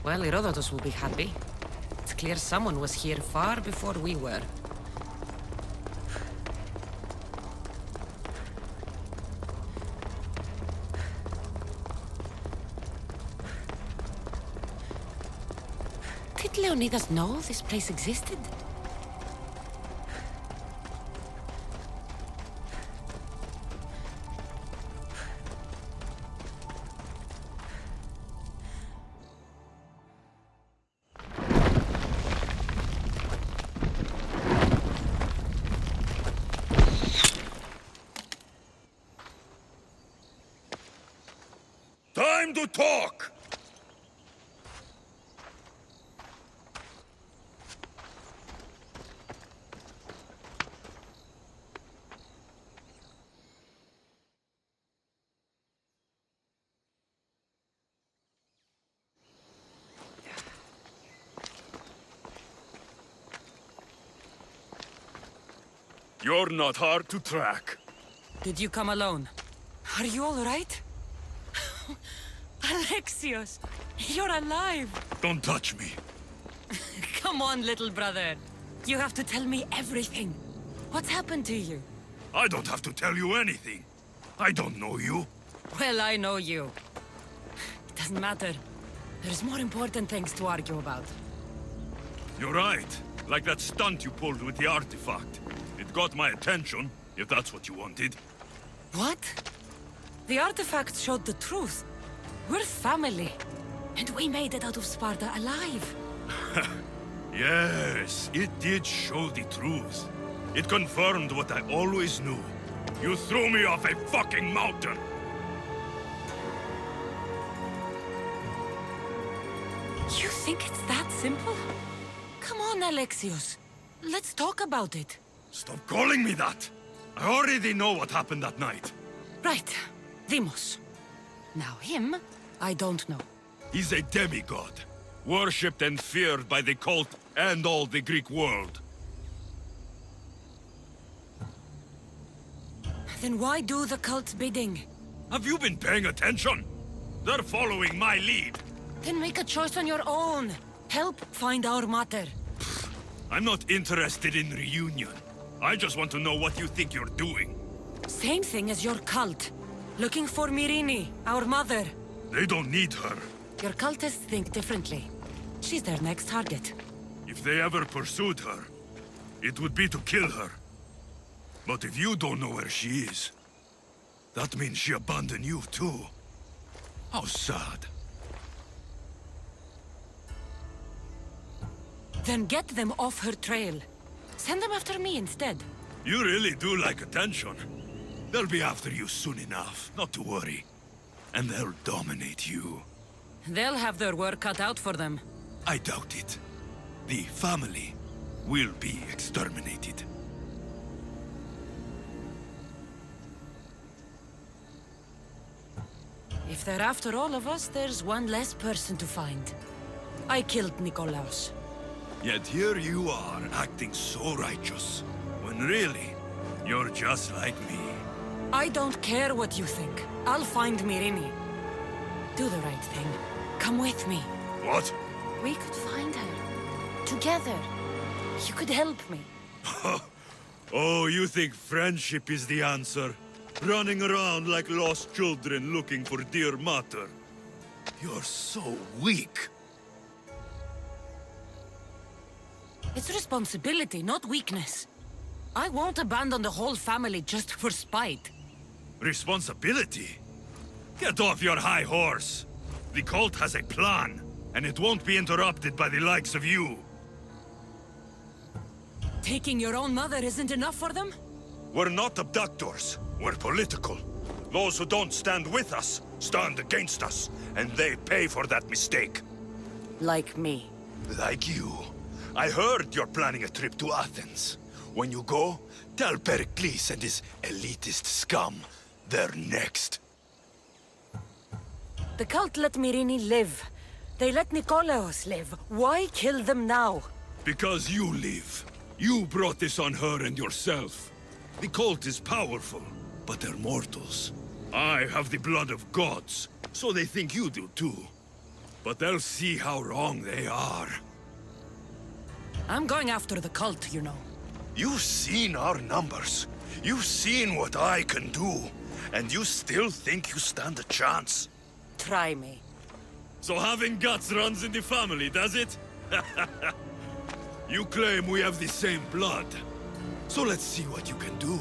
Well, Herodotus will be happy. It's clear someone was here far before we were. Did Leonidas know this place existed? Time to talk! You're not hard to track. Did you come alone? Are you all right? Alexios, you're alive! Don't touch me. Come on, little brother. You have to tell me everything. What's happened to you? I don't have to tell you anything. I don't know you. Well, I know you. It doesn't matter. There's more important things to argue about. You're right. Like that stunt you pulled with the artifact. It got my attention, if that's what you wanted. What? The artifact showed the truth. We're family. And we made it out of Sparta alive. Yes, it did show the truth. It confirmed what I always knew. You threw me off a fucking mountain! You think it's that simple? Come on, Alexios. Let's talk about it. Stop calling me that! I already know what happened that night. Right. Deimos. Now him, I don't know. He's a demigod, worshipped and feared by the cult and all the Greek world. Then why do the cult's bidding? Have you been paying attention? They're following my lead. Then make a choice on your own. Help find our mater. I'm not interested in reunion. I just want to know what you think you're doing. Same thing as your cult. Looking for Myrine, our mother. They don't need her. Your cultists think differently. She's their next target. If they ever pursued her, it would be to kill her. But if you don't know where she is, that means she abandoned you too. How sad. Then get them off her trail. Send them after me instead. You really do like attention. They'll be after you soon enough, not to worry. And they'll dominate you. They'll have their work cut out for them. I doubt it. The family will be exterminated. If they're after all of us, there's one less person to find. I killed Nikolaos. Yet here you are, acting so righteous, when really, you're just like me. I don't care what you think. I'll find Myrine. Do the right thing. Come with me. What? We could find her. Together. You could help me. Oh, you think friendship is the answer? Running around like lost children looking for dear mater. You're so weak. It's responsibility, not weakness. I won't abandon the whole family just for spite. Responsibility? Get off your high horse. The cult has a plan, and it won't be interrupted by the likes of you. Taking your own mother isn't enough for them? We're not abductors. We're political. Those who don't stand with us stand against us, and they pay for that mistake. Like me. Like you. I heard you're planning a trip to Athens. When you go, tell Pericles and his elitist scum they're next. The cult let Myrine live. They let Nikolaos live. Why kill them now? Because you live. You brought this on her and yourself. The cult is powerful, but they're mortals. I have the blood of gods, so they think you do too. But they'll see how wrong they are. I'm going after the cult, you know. You've seen our numbers. You've seen what I can do. And you still think you stand a chance? Try me. So having guts runs in the family, does it? You claim we have the same blood. So let's see what you can do.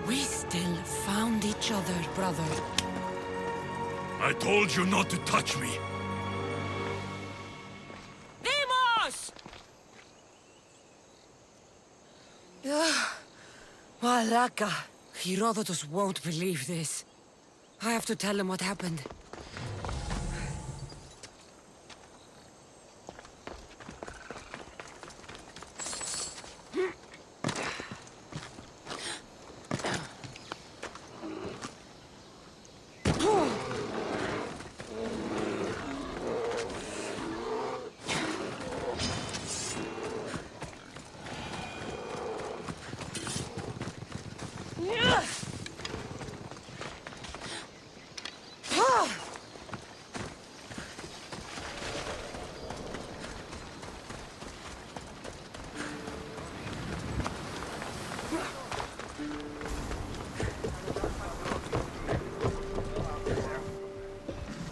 We still found each other, brother. I told you not to touch me. Deimos! Malaka. Herodotus won't believe this. I have to tell him what happened.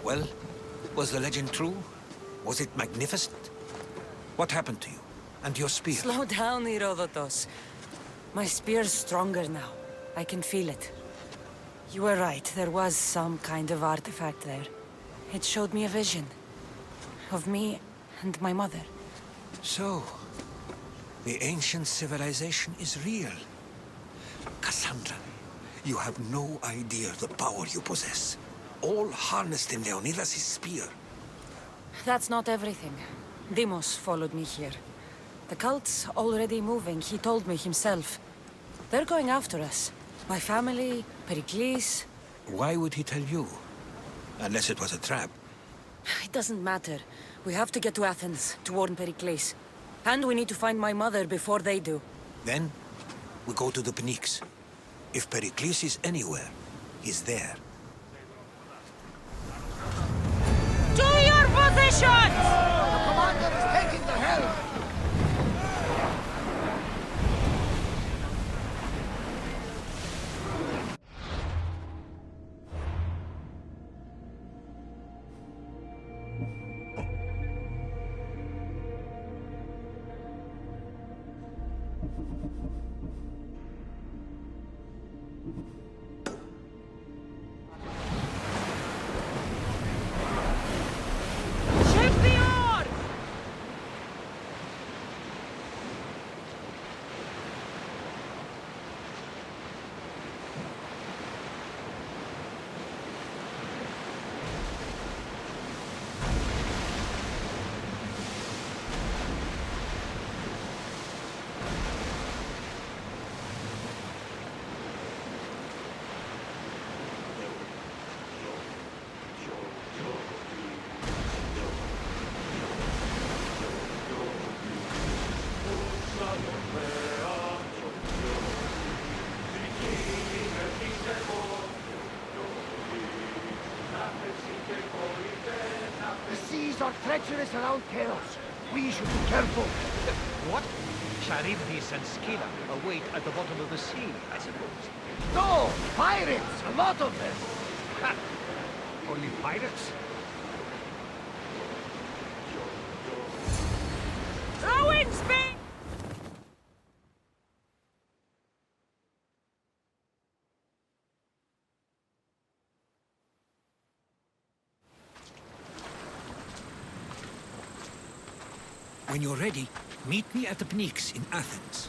Well, was the legend true? Was it magnificent? What happened to you? And your spear? Slow down, Herodotus. My spear's stronger now. I can feel it. You were right, there was some kind of artifact there. It showed me a vision. Of me and my mother. So, the ancient civilization is real. Cassandra, you have no idea the power you possess. All harnessed in Leonidas' spear. That's not everything. Deimos followed me here. The cult's already moving, he told me himself. They're going after us. My family, Pericles. Why would he tell you? Unless it was a trap. It doesn't matter. We have to get to Athens, to warn Pericles. And we need to find my mother before they do. Then, we go to the Pnyx. If Pericles is anywhere, he's there. To your positions! The commander is taking the helm! Shake the oar! The seas are treacherous around Chaos. We should be careful. What? Charybdis and Scylla await at the bottom of the sea, I suppose. No! Pirates! A lot of them! Ha! Only pirates? Rowing speed! When you're ready, meet me at the Pnyx in Athens.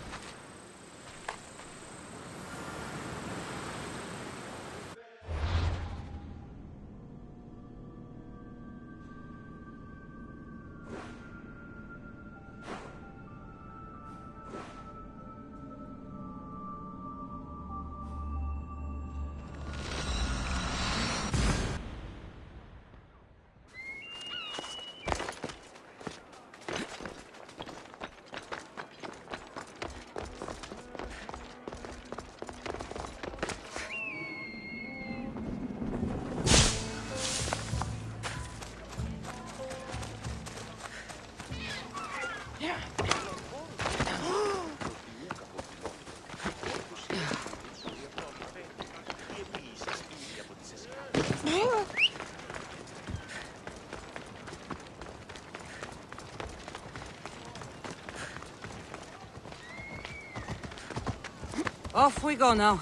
Off we go now.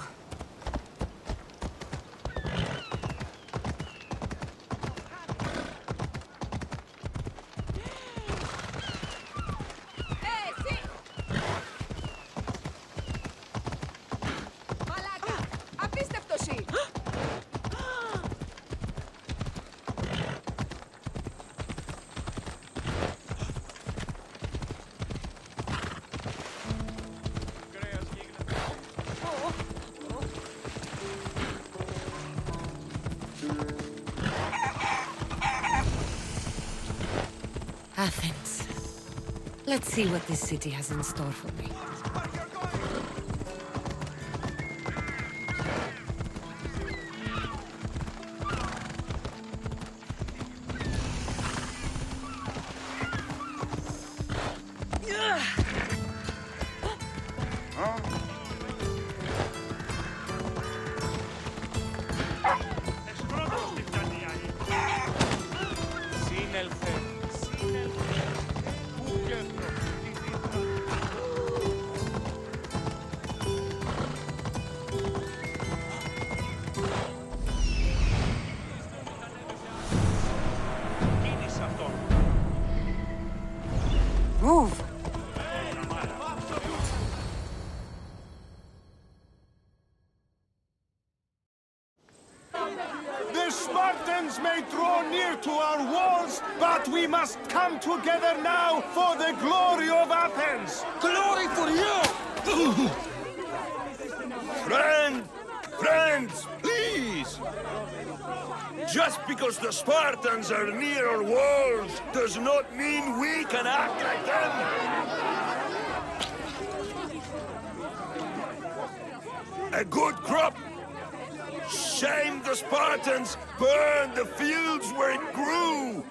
Athens. Let's see what this city has in store for me. Move! The Spartans may draw near to our walls, but we must come together now for the glory of Athens! Glory for you! Friends, please! Just because the Spartans are near our walls does not mean we can act like them! A good crop! Shame the Spartans burned the fields where it grew!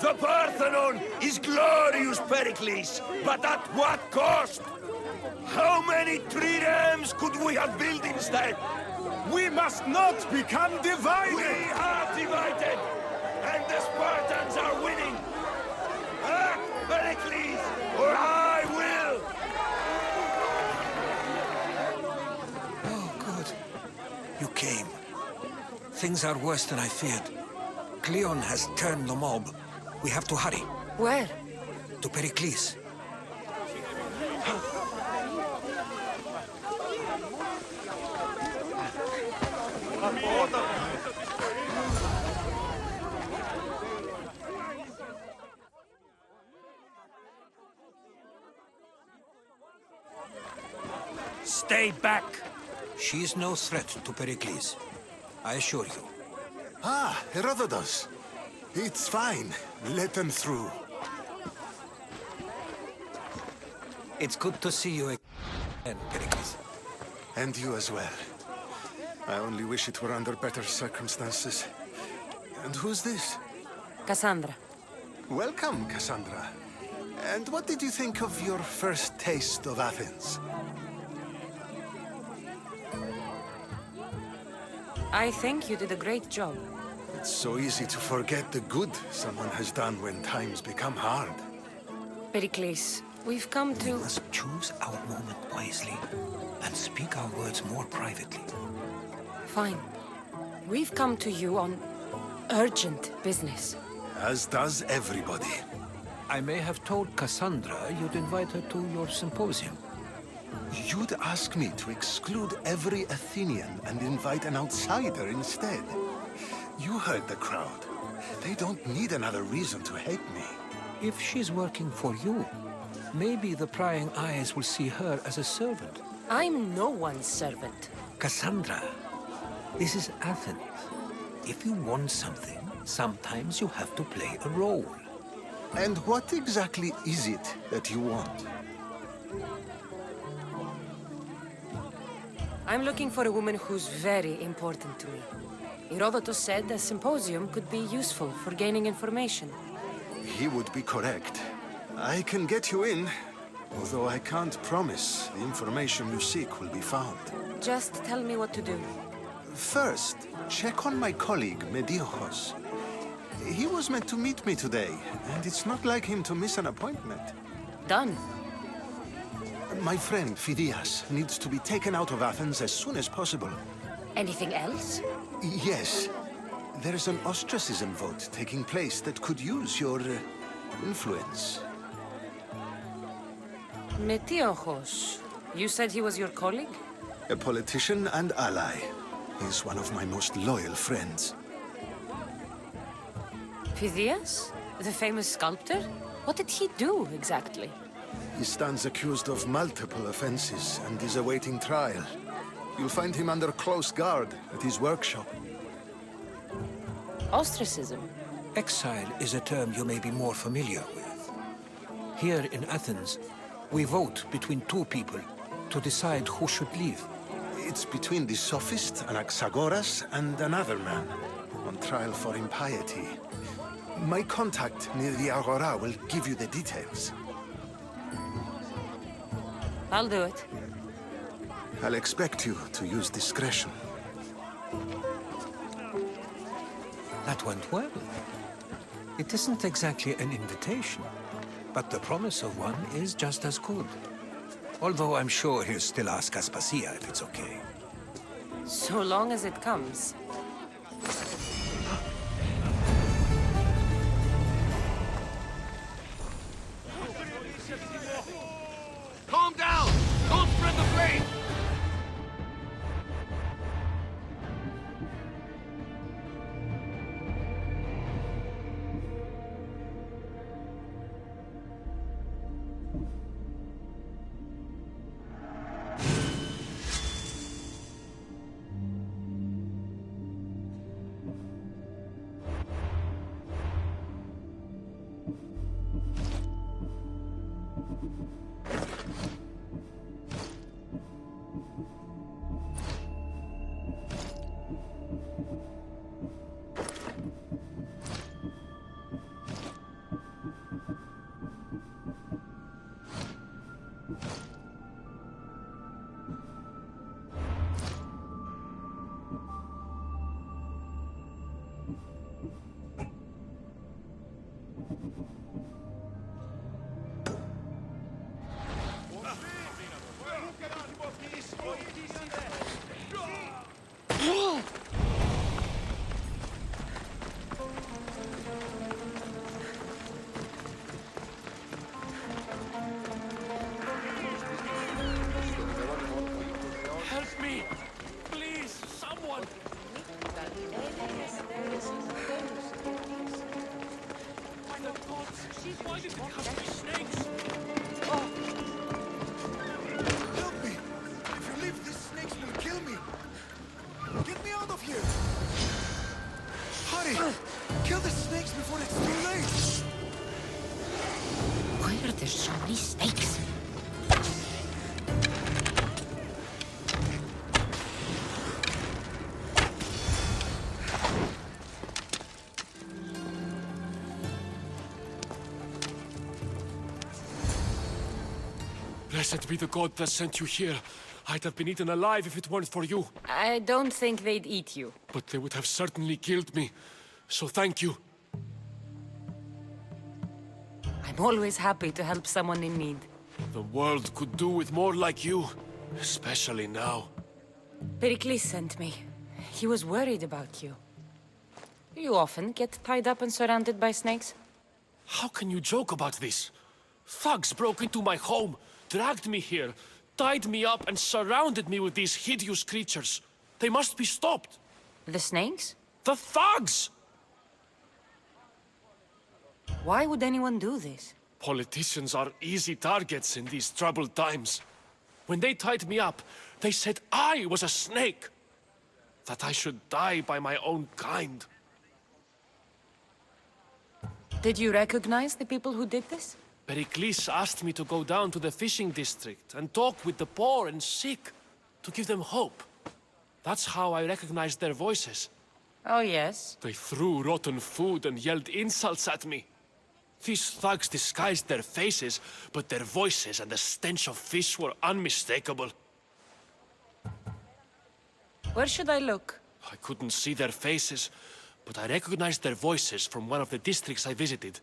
The Parthenon is glorious, Pericles, but at what cost? How many triremes could we have built instead? We must not become divided! We are divided, and the Spartans are winning! Act, Pericles, or I will! Oh, good. You came. Things are worse than I feared. Cleon has turned the mob. We have to hurry. Where? To Pericles. Stay back! She is no threat to Pericles. I assure you. Ah, Herodotus. It's fine. Let them through. It's good to see you again, Pericles. And you as well. I only wish it were under better circumstances. And who's this? Cassandra. Welcome, Cassandra. And what did you think of your first taste of Athens? I think you did a great job. It's so easy to forget the good someone has done when times become hard. Pericles, we've come We to... must choose our moment wisely and speak our words more privately. Fine. We've come to you on urgent business. As does everybody. I may have told Cassandra you'd invite her to your symposium. You'd ask me to exclude every Athenian and invite an outsider instead. You heard the crowd. They don't need another reason to hate me. If she's working for you, maybe the prying eyes will see her as a servant. I'm no one's servant. Cassandra, this is Athens. If you want something, sometimes you have to play a role. And what exactly is it that you want? I'm looking for a woman who's very important to me. Herodotus said a symposium could be useful for gaining information. He would be correct. I can get you in, although I can't promise the information you seek will be found. Just tell me what to do. First, check on my colleague, Mediochos. He was meant to meet me today, and it's not like him to miss an appointment. Done. My friend, Phidias, needs to be taken out of Athens as soon as possible. Anything else? Yes. There's an ostracism vote taking place that could use your influence. Metiochos. You said he was your colleague? A politician and ally. He's one of my most loyal friends. Phidias? The famous sculptor? What did he do, exactly? He stands accused of multiple offenses and is awaiting trial. You'll find him under close guard at his workshop. Ostracism? Exile is a term you may be more familiar with. Here in Athens, we vote between two people to decide who should leave. It's between the sophist Anaxagoras and another man, on trial for impiety. My contact near the Agora will give you the details. I'll do it. I'll expect you to use discretion. That went well. It isn't exactly an invitation, but the promise of one is just as good. Although I'm sure he'll still ask Aspasia if it's okay. So long as it comes. Calm down! Don't spread the flame! Help me! Please, someone! By the gods! Why did we have these snakes? Help me! If you leave, these snakes will kill me! Get me out of here! Hurry! Kill the snakes before it's too late! Why are there so many snakes? Blessed be the god that sent you here. I'd have been eaten alive if it weren't for you. I don't think they'd eat you. But they would have certainly killed me. So thank you. I'm always happy to help someone in need. The world could do with more like you. Especially now. Pericles sent me. He was worried about you. You often get tied up and surrounded by snakes? How can you joke about this? Thugs broke into my home, dragged me here, tied me up and surrounded me with these hideous creatures. They must be stopped. The snakes? The thugs! Why would anyone do this? Politicians are easy targets in these troubled times. When they tied me up, they said I was a snake. That I should die by my own kind. Did you recognize the people who did this? Pericles asked me to go down to the fishing district and talk with the poor and sick, to give them hope. That's how I recognized their voices. Oh, yes. They threw rotten food and yelled insults at me. These thugs disguised their faces, but their voices and the stench of fish were unmistakable. Where should I look? I couldn't see their faces, but I recognized their voices from one of the districts I visited.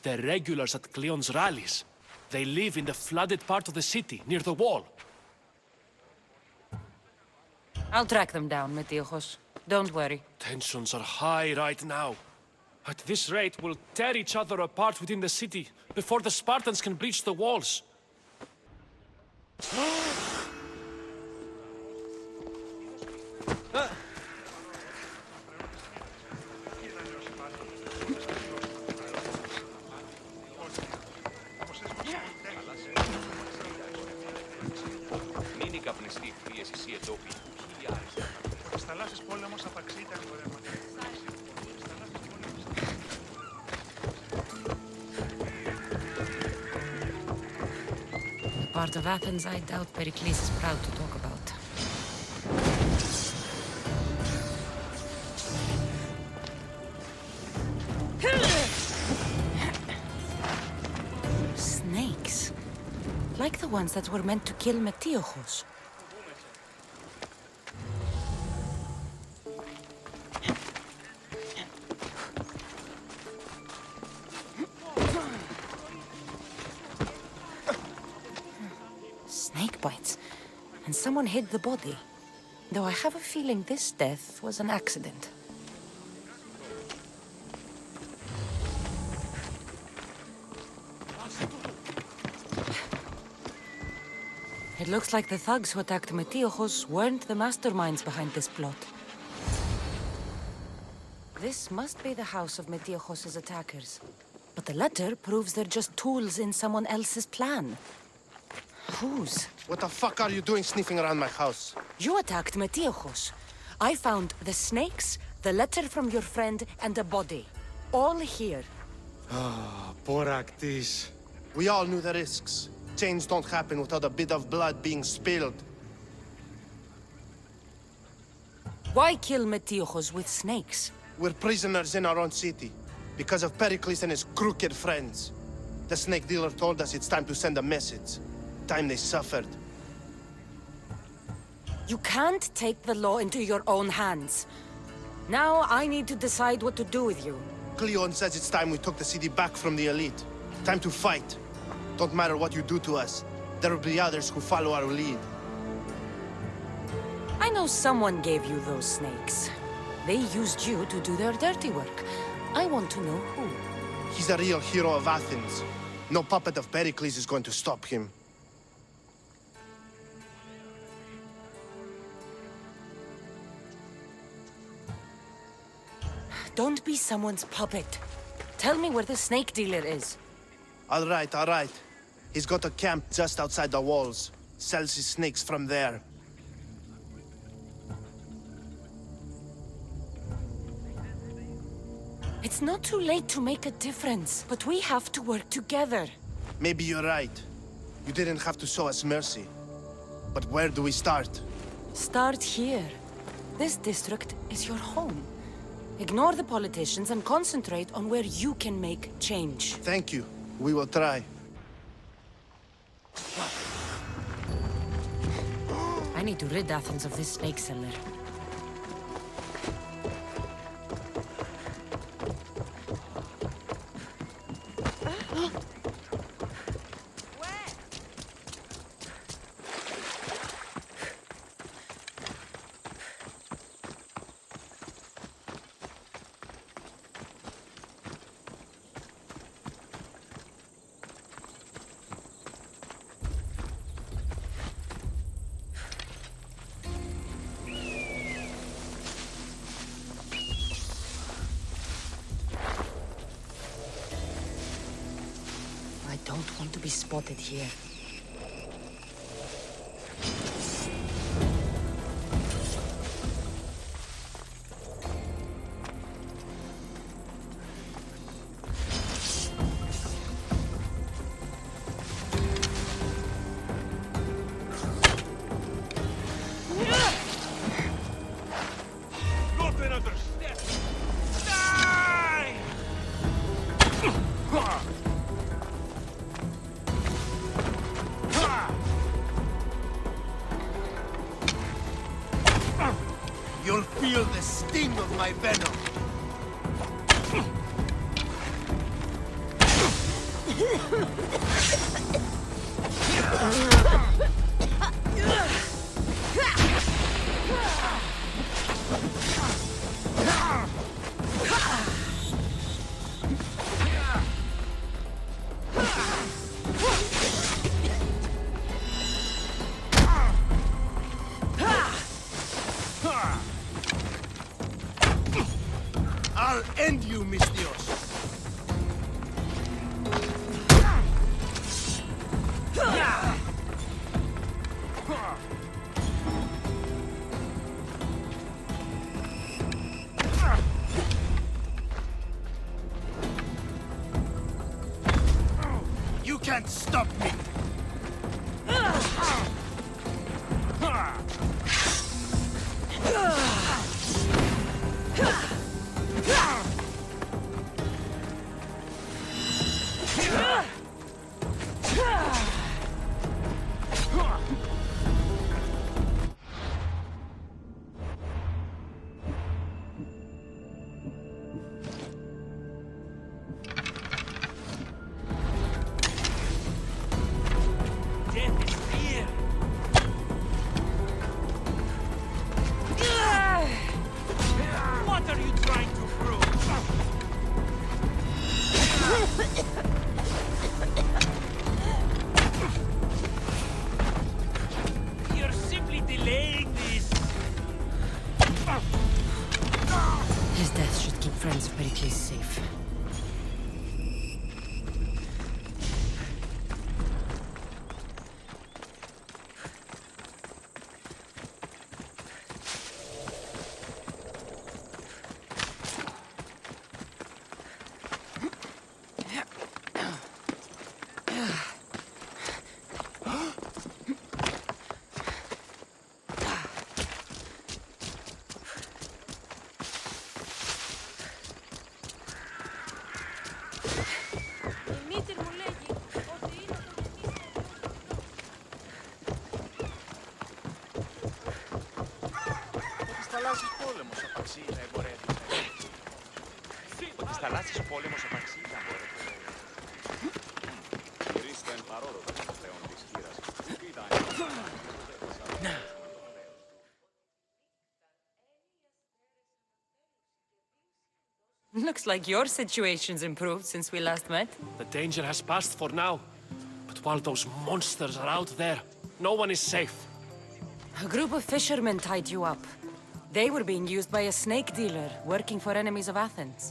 They're regulars at Cleon's rallies. They live in the flooded part of the city, near the wall. I'll track them down, Metiochos. Don't worry. Tensions are high right now. At this rate, we'll tear each other apart within the city before the Spartans can breach the walls. Μην καπνιστεί η πίεση εσύ εντόπι. Στις θαλάσσιες πόλεμος απαξί τα εμπορεύματα. The part of Athens I doubt Pericles is proud to talk about. Snakes. Like the ones that were meant to kill Metiochos. Snake bites. And someone hid the body. Though I have a feeling this death was an accident. It looks like the thugs who attacked Metiochos weren't the masterminds behind this plot. This must be the house of Metiochos' attackers. But the letter proves they're just tools in someone else's plan. Whose? What the fuck are you doing sniffing around my house? You attacked Metiochos. I found the snakes, the letter from your friend, and a body. All here. Poraktis. We all knew the risks. Change don't happen without a bit of blood being spilled. Why kill Metiochos with snakes? We're prisoners in our own city. Because of Pericles and his crooked friends. The snake dealer told us it's time to send a message. Time they suffered. You can't take the law into your own hands. Now I need to decide what to do with you. Cleon says it's time we took the city back from the elite. Time to fight. Don't matter what you do to us. There will be others who follow our lead. I know someone gave you those snakes. They used you to do their dirty work. I want to know who. He's a real hero of Athens. No puppet of Pericles is going to stop him. Don't be someone's puppet. Tell me where the snake dealer is. All right, all right. He's got a camp just outside the walls. Sells his snakes from there. It's not too late to make a difference, but we have to work together. Maybe you're right. You didn't have to show us mercy. But where do we start? Start here. This district is your home. Ignore the politicians and concentrate on where you can make change. Thank you. We will try. I need to rid Athens of this snake seller. I don't want to be spotted here. Not another step! Die! You'll feel the sting of my venom. I'll end you, mis Dios. You can't stop me. His death should keep friends of Pericles safe. Στις θαλάσσιες ο πόλεμος απαξί να μπορεί. Γυρίστε εν παρόδο πλέον της χείρας. Looks like your situation's improved since we last met. The danger has passed for now. But while those monsters are out there, no one is safe. A group of fishermen tied you up. They were being used by a snake dealer working for enemies of Athens.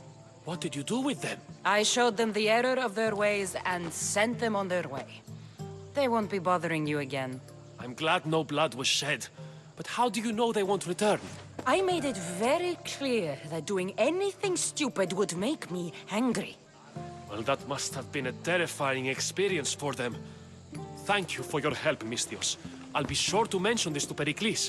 What did you do with them? I showed them the error of their ways and sent them on their way. They won't be bothering you again. I'm glad no blood was shed. But how do you know they won't return? I made it very clear that doing anything stupid would make me angry. Well, that must have been a terrifying experience for them. Thank you for your help, Mystios. I'll be sure to mention this to Pericles.